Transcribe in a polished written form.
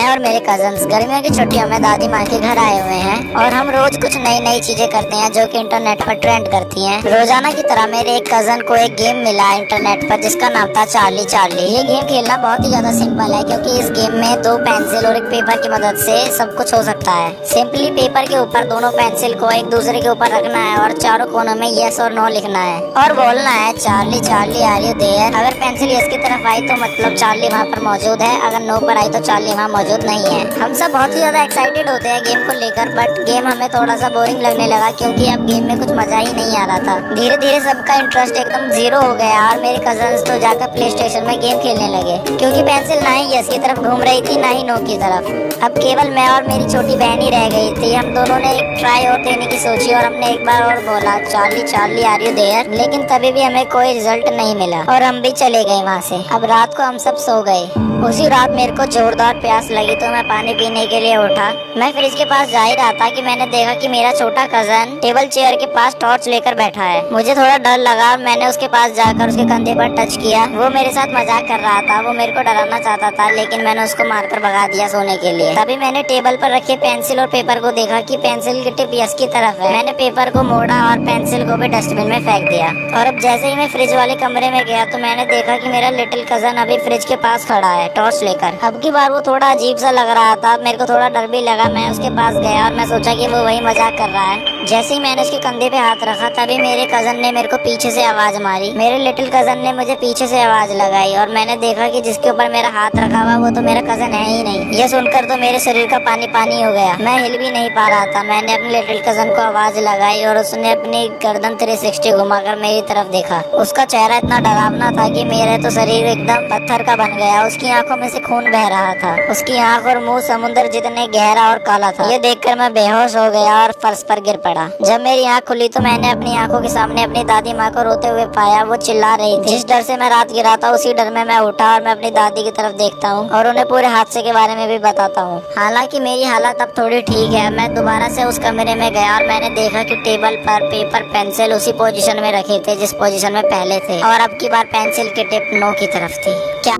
मैं और मेरे कजन्स गर्मियों की छुट्टियों में दादी माँ के घर आए हुए हैं और हम रोज कुछ नई नई चीजें करते हैं जो कि इंटरनेट पर ट्रेंड करती हैं। रोजाना की तरह मेरे एक कजन को एक गेम मिला इंटरनेट पर जिसका नाम था चार्ली चार्ली। ये गेम खेलना बहुत ही ज्यादा सिंपल है क्योंकि इस गेम में 2 पेंसिल और एक पेपर की मदद से सब कुछ हो सकता है। सिंपली पेपर के ऊपर दोनों पेंसिल को एक दूसरे के ऊपर रखना है और चारों कोनों में यस और नो लिखना है और बोलना है Charlie Charlie are you there. अगर पेंसिल यस की तरफ आई तो मतलब चार्ली वहाँ पर मौजूद है, अगर नो पर आई तो चार्ली वहाँ मौजूद नहीं है। हम सब बहुत ही ज्यादा एक्साइटेड होते हैं गेम को लेकर, बट गेम हमें थोड़ा सा बोरिंग लगने लगा क्योंकि अब गेम में कुछ मजा ही नहीं आ रहा था। धीरे धीरे सबका इंटरेस्ट एकदम जीरो हो गया और मेरे कजन्स तो जाकर प्ले स्टेशन में गेम खेलने लगे क्योंकि पेंसिल ना ही यस की तरफ घूम रही थी ना ही नो की तरफ। अब केवल मैं और मेरी छोटी बहन ही रह गई थी। हम दोनों ने एक ट्राई और देने की सोची और हमने एक बार और बोला Charlie Charlie are you there, लेकिन तभी भी हमें कोई रिजल्ट नहीं मिला और हम भी चले गए वहाँ से। अब रात को हम सब सो गए। उसी रात मेरे को जोरदार प्यास लगी तो मैं पानी पीने के लिए उठा। मैं फ्रिज के पास जा ही रहा था कि मैंने देखा कि मेरा छोटा कजन टेबल चेयर के पास टॉर्च लेकर बैठा है। मुझे थोड़ा डर लगा और मैंने उसके पास जाकर उसके कंधे पर टच किया। वो मेरे साथ मजाक कर रहा था, वो मेरे को डराना चाहता था, लेकिन मैंने उसको मारकर भगा दिया सोने के लिए। तभी मैंने टेबल पर रखे पेंसिल और पेपर को देखा कि पेंसिल की टिप यस की तरफ है। मैंने पेपर को मोड़ा और पेंसिल को भी डस्टबिन में फेंक दिया। और अब जैसे ही मैं फ्रिज वाले कमरे में गया तो मैंने देखा कि मेरा लिटिल कजन अभी फ्रिज के पास खड़ा है टॉर्च लेकर। अब की बार वो थोड़ा अजीब सा लग रहा था, मेरे को थोड़ा डर भी लगा। मैं उसके पास गया और मैं सोचा कि वो वही मजाक कर रहा है। जैसे ही मैंने उसके कंधे पे हाथ रखा तभी मेरे कजन ने मेरे को पीछे से आवाज मारी। मेरे लिटिल कजन ने मुझे पीछे से आवाज लगाई और मैंने देखा कि जिसके ऊपर मेरा हाथ रखा हुआ वो तो मेरा कजन है ही नहीं। ये सुनकर तो मेरे शरीर का पानी पानी हो गया, मैं हिल भी नहीं पा रहा था। मैंने अपने लिटिल कजन को आवाज लगाई और उसने अपनी गर्दन 360 घुमाकर मेरी तरफ देखा। उसका चेहरा इतना डरावना था कि मेरा तो शरीर एकदम पत्थर का बन गया। उसकी आंखों में से खून बह रहा था। उसकी आंख और मुंह समुद्र जितने गहरा और काला था। ये देखकर मैं बेहोश हो गया और फर्श पर गिर पड़ा। जब मेरी आंख खुली तो मैंने अपनी आंखों के सामने अपनी दादी माँ को रोते हुए पाया। वो चिल्ला रही थी। जिस डर से मैं रात गिरा था उसी डर में मैं उठा और मैं अपनी दादी की तरफ देखता हूँ और उन्हें पूरे हादसे के बारे में भी बताता हूँ। हालांकि मेरी हालत अब थोड़ी ठीक है। मैं दोबारा से उस कमरे में गया और मैंने देखा कि टेबल पर पेपर पेंसिल उसी पोजीशन में रखे थे जिस पोजीशन में पहले थे और अब की बार पेंसिल की टिप नो की तरफ थी। क्या